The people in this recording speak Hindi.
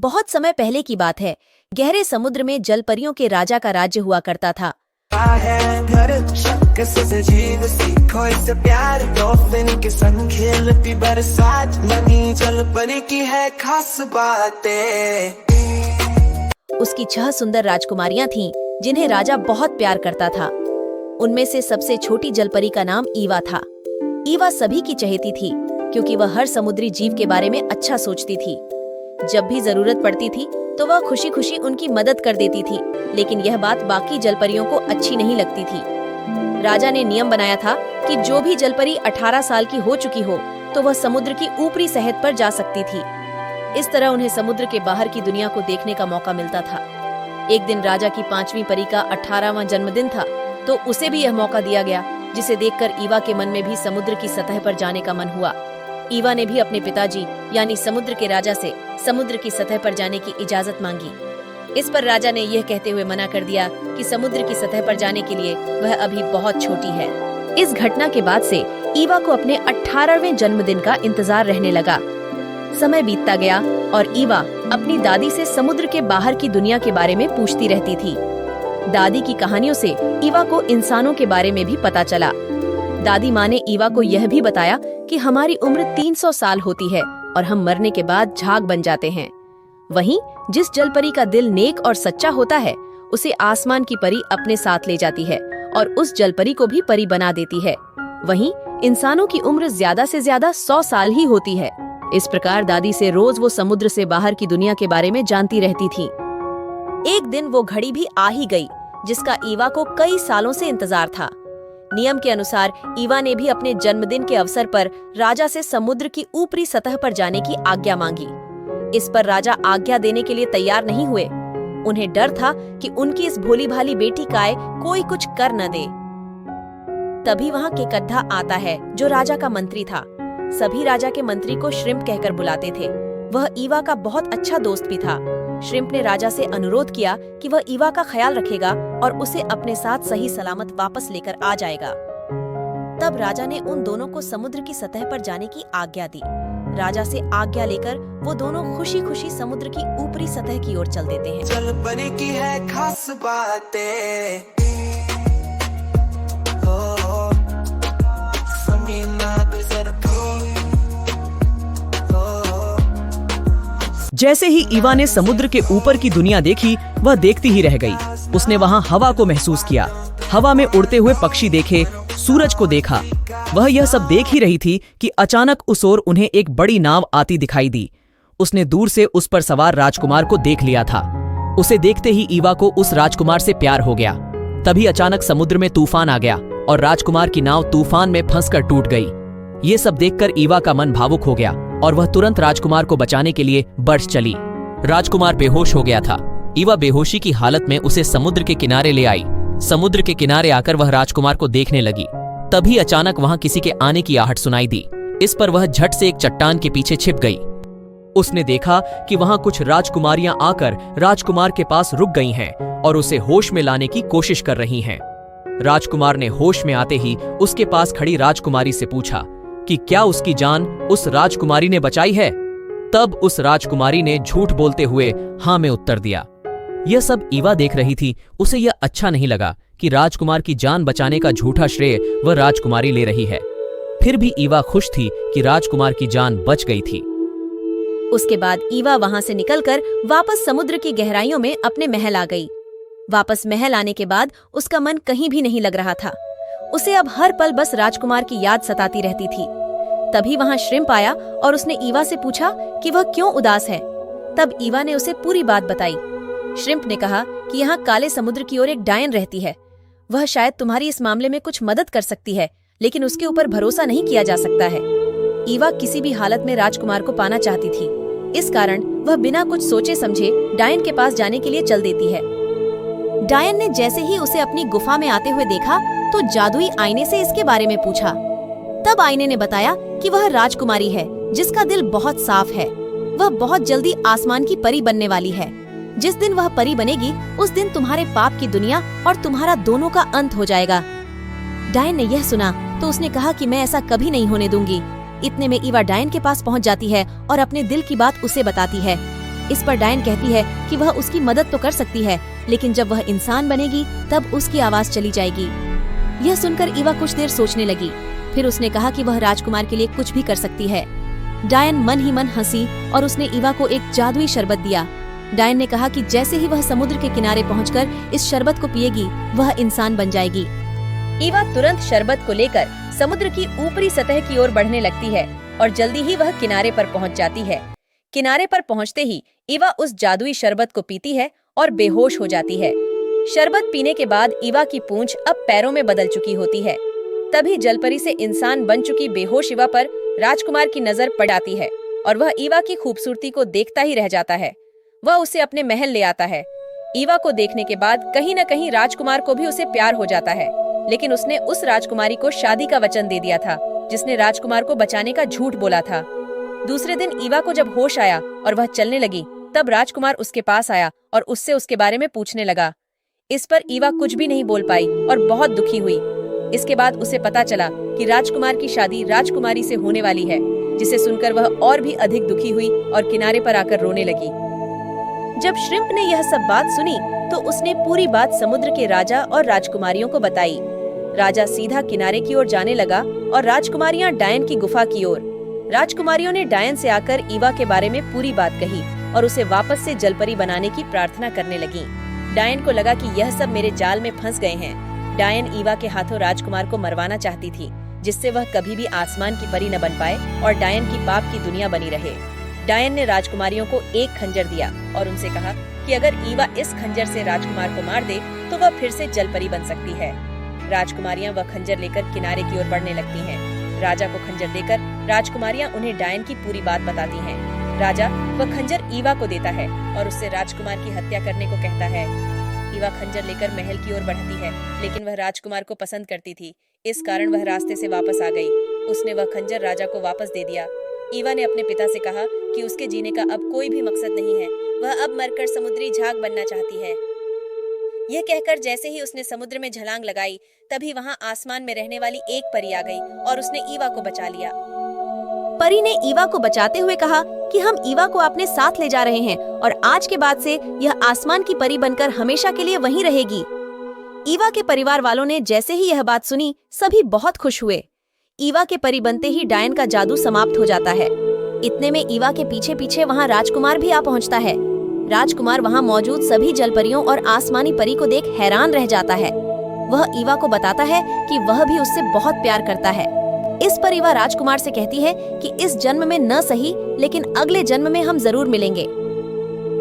बहुत समय पहले की बात है। गहरे समुद्र में जलपरियों के राजा का राज्य हुआ करता था। उसकी 6 सुंदर राजकुमारियां थीं, जिन्हें राजा बहुत प्यार करता था। उनमें से सबसे छोटी जलपरी का नाम ईवा था। ईवा सभी की चहेती थी, क्योंकि वह हर समुद्री जीव के बारे में अच्छा सोचती थी। जब भी जरूरत पड़ती थी तो वह खुशी खुशी उनकी मदद कर देती थी, लेकिन यह बात बाकी जलपरियों को अच्छी नहीं लगती थी। राजा ने नियम बनाया था कि जो भी जलपरी 18 साल की हो चुकी हो तो वह समुद्र की ऊपरी सतह पर जा सकती थी। इस तरह उन्हें समुद्र के बाहर की दुनिया को देखने का मौका मिलता था। एक दिन राजा की 5वीं परी का 18वां जन्मदिन था, तो उसे भी यह मौका दिया गया, जिसे देखकर ईवा के मन में भी समुद्र की सतह पर जाने का मन हुआ। ईवा ने भी अपने पिताजी यानी समुद्र के राजा से समुद्र की सतह पर जाने की इजाजत मांगी। इस पर राजा ने यह कहते हुए मना कर दिया कि समुद्र की सतह पर जाने के लिए वह अभी बहुत छोटी है। इस घटना के बाद से ईवा को अपने 18वें जन्मदिन का इंतजार रहने लगा। समय बीतता गया और ईवा अपनी दादी से समुद्र के बाहर की दुनिया के बारे में पूछती रहती थी। दादी की कहानियों से ईवा को इंसानों के बारे में भी पता चला। दादी माँ ने ईवा को यह भी बताया कि हमारी उम्र 300 साल होती है और हम मरने के बाद झाग बन जाते हैं। वहीं जिस जलपरी का दिल नेक और सच्चा होता है, उसे आसमान की परी अपने साथ ले जाती है और उस जलपरी को भी परी बना देती है। वहीं इंसानों की उम्र ज्यादा से ज्यादा 100 साल ही होती है। इस प्रकार दादी से रोज वो समुद्र से बाहर की दुनिया के बारे में जानती रहती थी। एक दिन वो घड़ी भी आ ही गई, जिसका ईवा को कई सालों से इंतजार था। नियम के अनुसार ईवा ने भी अपने जन्मदिन के अवसर पर राजा से समुद्र की ऊपरी सतह पर जाने की आज्ञा मांगी। इस पर राजा आज्ञा देने के लिए तैयार नहीं हुए। उन्हें डर था कि उनकी इस भोली भाली बेटी काय कोई कुछ कर न दे। तभी वहाँ केकद्धा आता है, जो राजा का मंत्री था। सभी राजा के मंत्री को श्रिम्प कहकर बुलाते थे। वह ईवा का बहुत अच्छा दोस्त भी था। श्रिम्प ने राजा से अनुरोध किया कि वह ईवा का ख्याल रखेगा और उसे अपने साथ सही सलामत वापस लेकर आ जाएगा। तब राजा ने उन दोनों को समुद्र की सतह पर जाने की आज्ञा दी। राजा से आज्ञा लेकर वो दोनों खुशी खुशी समुद्र की ऊपरी सतह की ओर चल देते हैं। जलपरी की है खास बातें। जैसे ही ईवा ने समुद्र के ऊपर की दुनिया देखी, वह देखती ही रह गई। उसने वहाँ हवा को महसूस किया, हवा में उड़ते हुए पक्षी देखे, सूरज को देखा। वह यह सब देख ही रही थी कि अचानक उस ओर उन्हें एक बड़ी नाव आती दिखाई दी। उसने दूर से उस पर सवार राजकुमार को देख लिया था। उसे देखते ही ईवा को उस राजकुमार से प्यार हो गया। तभी अचानक समुद्र में तूफान आ गया और राजकुमार की नाव तूफान में फंसकर टूट गई। ये सब देखकर ईवा का मन भावुक हो गया और वह तुरंत राजकुमार को बचाने के लिए बढ़ चली। राजकुमार बेहोश हो गया था। ईवा बेहोशी की हालत में उसे समुद्र के किनारे ले आई। समुद्र के किनारे आकर वह राजकुमार को देखने लगी। तभी अचानक वहां किसी के आने की आहट सुनाई दी। इस पर वह झट से एक चट्टान के पीछे छिप गई। उसने देखा कि वहां कुछ राजकुमारियां आकर राजकुमार के पास रुक गई हैं और उसे होश में लाने की कोशिश कर रही हैं। राजकुमार ने होश में आते ही उसके पास खड़ी राजकुमारी से पूछा कि क्या उसकी जान उस राजकुमारी ने बचाई है। तब उस राजकुमारी ने झूठ बोलते हुए हाँ में उत्तर दिया। यह सब ईवा देख रही थी। उसे यह अच्छा नहीं लगा कि राजकुमार की जान बचाने का झूठा श्रेय वह राजकुमारी ले रही है। फिर भी ईवा खुश थी कि राजकुमार की जान बच गई थी। उसके बाद ईवा वहाँ से निकलकर वापस समुद्र की गहराइयों में अपने महल आ गई। वापस महल आने के बाद उसका मन कहीं भी नहीं लग रहा था। उसे अब हर पल बस राजकुमार की याद सताती रहती थी। तभी वहाँ श्रिम्प आया और उसने ईवा से पूछा कि वह क्यों उदास है। तब ईवा ने उसे पूरी बात बताई। श्रिम्प ने कहा कि यहाँ काले समुद्र की ओर एक डायन रहती है। वह शायद तुम्हारी इस मामले में कुछ मदद कर सकती है, लेकिन उसके ऊपर भरोसा नहीं किया जा सकता है। ईवा किसी भी हालत में राजकुमार को पाना चाहती थी। इस कारण वह बिना कुछ सोचे समझे डायन के पास जाने के लिए चल देती है। डायन ने जैसे ही उसे अपनी गुफा में आते हुए देखा तो जादुई आईने से इसके बारे में पूछा। तब आईने ने बताया कि वह राजकुमारी है जिसका दिल बहुत साफ है। वह बहुत जल्दी आसमान की परी बनने वाली है। जिस दिन वह परी बनेगी उस दिन तुम्हारे पाप की दुनिया और तुम्हारा दोनों का अंत हो जाएगा। डायन ने यह सुना तो उसने कहा कि मैं ऐसा कभी नहीं होने दूंगी। इतने में ईवा डायन के पास पहुंच जाती है और अपने दिल की बात उसे बताती है। इस पर डायन कहती है कि वह उसकी मदद तो कर सकती है, लेकिन जब वह इंसान बनेगी तब उसकी आवाज चली जाएगी। यह सुनकर ईवा कुछ देर सोचने लगी। फिर उसने कहा कि वह राजकुमार के लिए कुछ भी कर सकती है। डायन मन ही मन हंसी और उसने ईवा को एक जादुई शरबत दिया। डायन ने कहा कि जैसे ही वह समुद्र के किनारे पहुंचकर इस शरबत को पिएगी, वह इंसान बन जाएगी। ईवा तुरंत शरबत को लेकर समुद्र की ऊपरी सतह की ओर बढ़ने लगती है और जल्दी ही वह किनारे पर पहुंच जाती है। किनारे पर पहुंचते ही ईवा उस जादुई शरबत को पीती है और बेहोश हो जाती है। शरबत पीने के बाद ईवा की पूंछ अब पैरों में बदल चुकी होती है। तभी जलपरी से इंसान बन चुकी बेहोश ईवा पर राजकुमार की नजर पड़ जाती है और वह ईवा की खूबसूरती को देखता ही रह जाता है। वह उसे अपने महल ले आता है। ईवा को देखने के बाद कहीं न कहीं राजकुमार को भी उसे प्यार हो जाता है, लेकिन उसने उस राजकुमारी को शादी का वचन दे दिया था जिसने राजकुमार को बचाने का झूठ बोला था। दूसरे दिन ईवा को जब होश आया और वह चलने लगी, तब राजकुमार उसके पास आया और उससे उसके बारे में पूछने लगा। इस पर ईवा कुछ भी नहीं बोल पाई और बहुत दुखी हुई। इसके बाद उसे पता चला कि राजकुमार की शादी राजकुमारी से होने वाली है, जिसे सुनकर वह और भी अधिक दुखी हुई और किनारे पर आकर रोने लगी। जब श्रिम्प ने यह सब बात सुनी तो उसने पूरी बात समुद्र के राजा और राजकुमारियों को बताई। राजा सीधा किनारे की ओर जाने लगा और राजकुमारियां डायन की गुफा की ओर। राजकुमारियों ने डायन से आकर ईवा के बारे में पूरी बात कही और उसे वापस से जलपरी बनाने की प्रार्थना करने लगी। डायन को लगा कि यह सब मेरे जाल में फंस गए हैं। डायन ईवा के हाथों राजकुमार को मरवाना चाहती थी, जिससे वह कभी भी आसमान की परी न बन पाए और डायन की पाप की दुनिया बनी रहे। डायन ने राजकुमारियों को एक खंजर दिया और उनसे कहा कि अगर ईवा इस खंजर से राजकुमार को मार दे तो वह फिर से जलपरी बन सकती है। राजकुमारियां वह खंजर लेकर किनारे की ओर बढ़ने लगती हैं। राजा को खंजर देकर राजकुमारियां उन्हें डायन की पूरी बात बताती हैं। राजा वह खंजर ईवा को देता है और उससे राजकुमार की हत्या करने को कहता है। ईवा खंजर लेकर महल की ओर बढ़ती है, लेकिन वह राजकुमार को पसंद करती थी, इस कारण वह रास्ते से वापस आ गई। उसने वह खंजर राजा को वापस दे दिया। ईवा ने अपने पिता से कहा कि उसके जीने का अब कोई भी मकसद नहीं है, वह अब मरकर समुद्री झाग बनना चाहती है। यह कहकर जैसे ही उसने समुद्र में छलांग लगाई, तभी वहां आसमान में रहने वाली एक परी आ गई और उसने ईवा को बचा लिया। परी ने ईवा को बचाते हुए कहा कि हम ईवा को अपने साथ ले जा रहे हैं और आज के बाद से यह आसमान की परी बनकर हमेशा के लिए वहीं रहेगी। ईवा के परिवार वालों ने जैसे ही यह बात सुनी, सभी बहुत खुश हुए। ईवा के परी बनते ही डायन का जादू समाप्त हो जाता है। इतने में ईवा के पीछे पीछे वहाँ राजकुमार भी आ पहुँचता है। राजकुमार वहाँ मौजूद सभी जलपरियों और आसमानी परी को देख हैरान रह जाता है। वह ईवा को बताता है कि वह भी उससे बहुत प्यार करता है। इस पर ईवा राजकुमार से कहती है कि इस जन्म में न सही, लेकिन अगले जन्म में हम जरूर मिलेंगे।